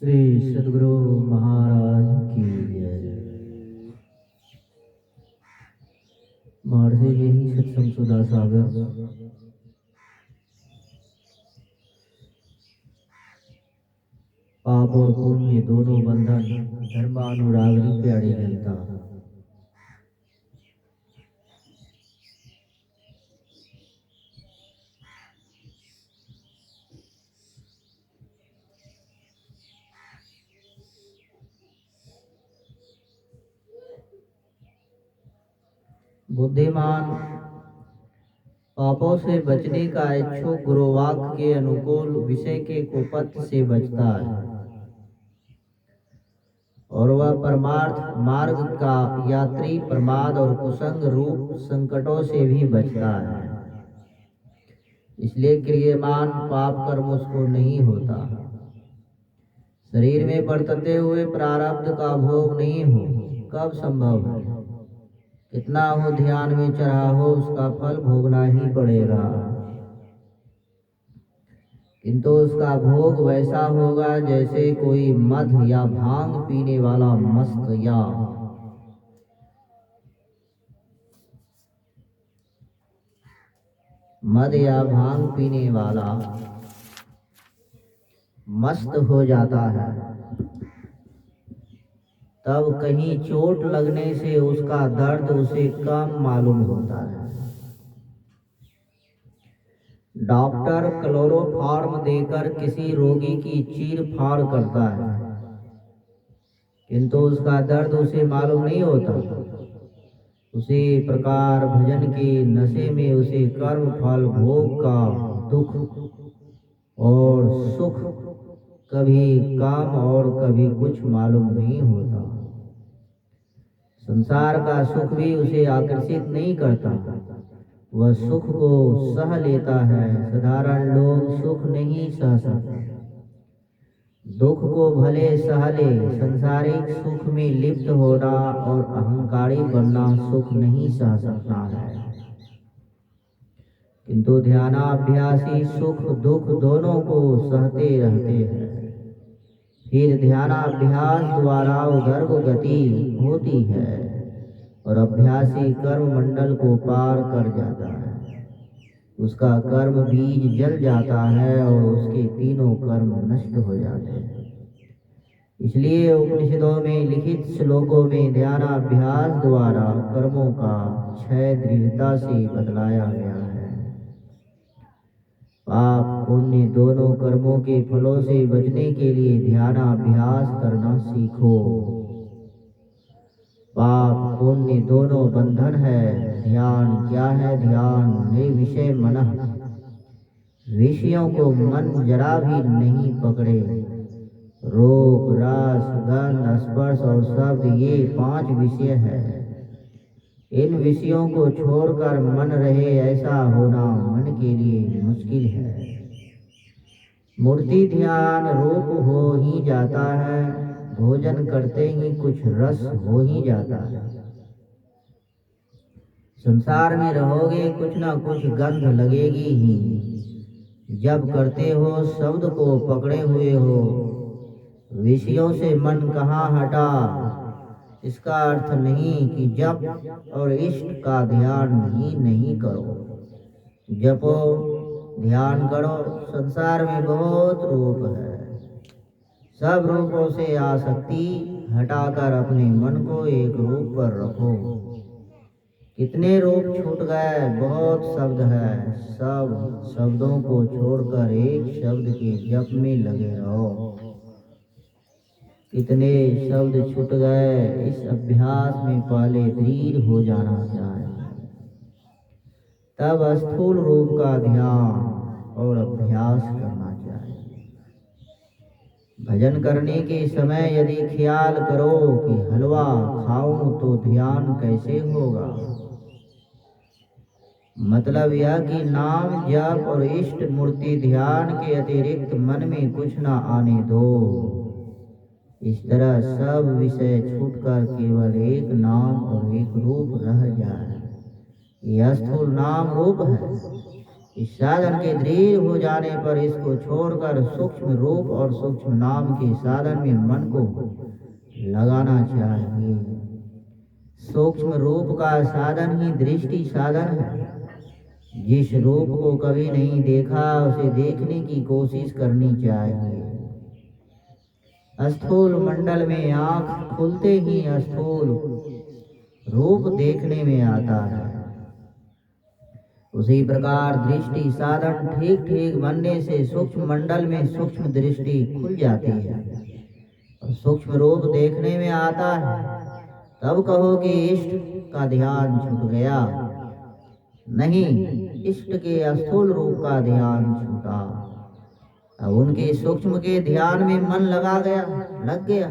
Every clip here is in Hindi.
श्री सद्गुरु महाराज की जय। महर्षि यही सत्संग सुधा सागर पाप और पुण्य दोनों बंधन धर्मानुरागरी प्यारी जनता। बुद्धिमान पापों से बचने का इच्छुक गुरुवाक्य के अनुकूल विषय के कुपथ से बचता है और वह परमार्थ मार्ग का यात्री प्रमाद और कुसंग रूप संकटों से भी बचता है। इसलिए क्रियमान पाप कर्म उसको नहीं होता। शरीर में बरतते हुए प्रारब्ध का भोग नहीं हो कब संभव है। कितना हो ध्यान में चढ़ा हो उसका फल भोगना ही पड़ेगा, किंतु उसका भोग वैसा होगा जैसे कोई मद या भांग पीने वाला मस्त या मद या भांग पीने वाला मस्त हो जाता है। तब कहीं चोट लगने से उसका दर्द उसे कम मालूम होता है। डॉक्टर क्लोरोफॉर्म देकर किसी रोगी की चीर फाड़ करता है, किंतु उसका दर्द उसे मालूम नहीं होता। उसी प्रकार भजन के नशे में उसे कर्म फल भोग का दुख और सुख कभी कम और कभी कुछ मालूम नहीं होता। संसार का सुख भी उसे आकर्षित नहीं करता, वह सुख को सह लेता है। साधारण लोग सुख नहीं सह सकते, दुख को भले सह ले। संसारिक सुख में लिप्त होना और अहंकारी बनना सुख नहीं सह सकता है, किंतु ध्यानाभ्यासी सुख दुख दोनों को सहते रहते हैं। फिर ध्यानाभ्यास द्वारा उदर्भ गति होती है और अभ्यासी कर्म मंडल को पार कर जाता है। उसका कर्म बीज जल जाता है और उसके तीनों कर्म नष्ट हो जाते हैं। इसलिए उपनिषदों में लिखित श्लोकों में ध्यानाभ्यास द्वारा कर्मों का क्षय दृढ़ता से बतलाया गया है। पाप पुण्य दोनों कर्मों के फलों से बचने के लिए ध्यानाभ्यास करना सीखो। पाप पुण्य दोनों बंधन है। ध्यान क्या है? ध्यान निर्विषय मन, विषयों को मन जरा भी नहीं पकड़े। रूप रस गंध स्पर्श और शब्द ये 5 विषय है। इन विषयों को छोड़कर मन रहे ऐसा होना मन के लिए मुश्किल है। मूर्ति ध्यान रूप हो ही जाता है, भोजन करते ही कुछ रस हो ही जाता है। संसार में रहोगे कुछ ना कुछ गंध लगेगी ही। जब करते हो शब्द को पकड़े हुए हो, विषयों से मन कहाँ हटा। इसका अर्थ नहीं कि जप और इष्ट का ध्यान ही नहीं करो। जपो ध्यान करो। संसार में बहुत रूप है, सब रूपों से आसक्ति हटाकर अपने मन को एक रूप पर रखो। कितने रूप छूट गए, बहुत शब्द है। सब शब्दों को छोड़कर एक शब्द के जप में लगे रहो। कितने शब्द छूट गए। इस अभ्यास में पहले दृढ़ हो जाना चाहिए, तब स्थूल रूप का ध्यान और अभ्यास करना चाहिए। भजन करने के समय यदि ख्याल करो कि हलवा खाऊं तो ध्यान कैसे होगा। मतलब यह कि नाम जप और इष्ट मूर्ति ध्यान के अतिरिक्त मन में कुछ न आने दो। इस तरह सब विषय छूटकर केवल एक नाम और एक रूप रह जाए। यह स्थूल नाम रूप है। इस साधन के दृढ़ हो जाने पर इसको छोड़कर सूक्ष्म रूप और सूक्ष्म नाम के साधन में मन को लगाना चाहिए। सूक्ष्म रूप का साधन ही दृष्टि साधन है। जिस रूप को कभी नहीं देखा उसे देखने की कोशिश करनी चाहिए। स्थूल मंडल में आंख खुलते ही स्थूल रूप देखने में आता है। उसी प्रकार दृष्टि साधन ठीक ठीक बनने से सूक्ष्म मंडल में सूक्ष्म दृष्टि खुल जाती है और सूक्ष्म रूप देखने में आता है। तब कहो कि इष्ट का ध्यान छूट गया। नहीं, इष्ट के स्थूल रूप का ध्यान छूटा। अब उनके सूक्ष्म के ध्यान में मन लग गया।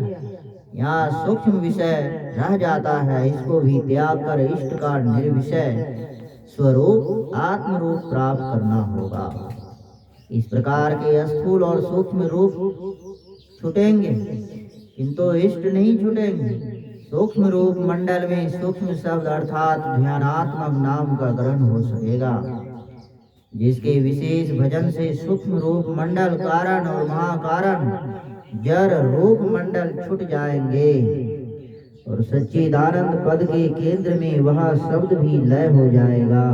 यहाँ सूक्ष्म विषय रह जाता है, इसको भी त्याग कर इष्ट का निर्विषय स्वरूप आत्म रूप प्राप्त करना होगा। इस प्रकार के स्थूल और सूक्ष्म रूप छूटेंगे किंतु इष्ट नहीं छूटेंगे। सूक्ष्म रूप मंडल में सूक्ष्म शब्द अर्थात ध्यानात्मक नाम का ग्रहण हो सकेगा, जिसके विशेष भजन से सूक्ष्म रूप मंडल कारण और महाकारण जड़ रूप मंडल छूट जाएंगे और सच्चिदानंद पद के केंद्र में वह शब्द भी लय हो जाएगा।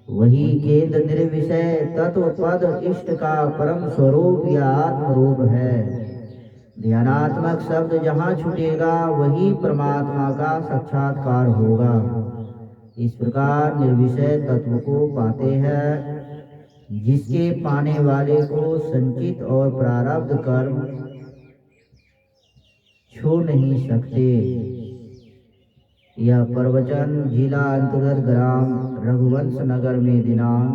वही केंद्र निर्विषय तत्व पद इष्ट का परम स्वरूप या आत्म रूप है। ध्यानात्मक शब्द जहाँ छूटेगा वही परमात्मा का साक्षात्कार होगा। इस प्रकार निर्विषय तत्व को पाते हैं, जिसके पाने वाले को संचित और प्रारब्ध कर्म छू नहीं सकते। यह प्रवचन जिला अंतर्गत ग्राम रघुवंश नगर में दिनांक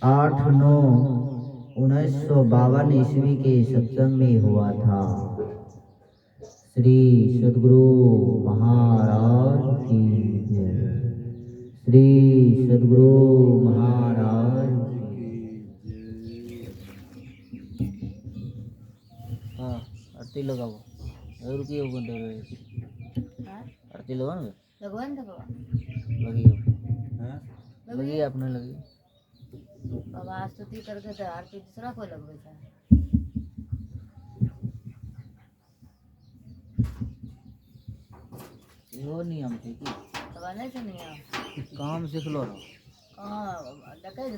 8/9/1952 ईस्वी के सत्संग में हुआ था। श्री सद्गुरु महाराज की जय। श्री सद्गुरु महाराज की जय। हाँ, आरती लगाओ। और की होगा डर? हां, आरती लगाओ ना। लगवान दो बाबा। लगी हो? हां, लगी आपने लगी। बाबा स्तुति करके तो आरती दूसरा को लगवे था। यो नियम थे कि बाबा नहीं से नियम काम सीख लो ना। हां, देखे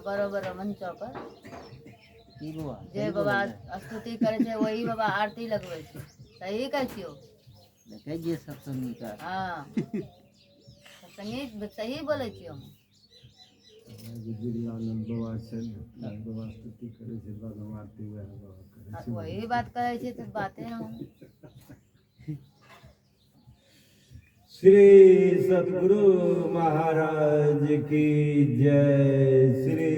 बरोबर मंच पर की बाबा जे बाबा स्तुति करे छे वही बाबा आरती लगवे छे। सही कहै छियो? देखे जे सत्संगी का। हां, सत्संगी सही बोले छियो। आनंद बाबा से बाबा स्तुति करे छे, बाबा आरती बाबा करे छे। वही बात कहै छे तो बातें हम। श्री सद्गुरु महाराज की जय। श्री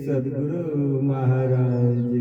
सद्गुरु महाराज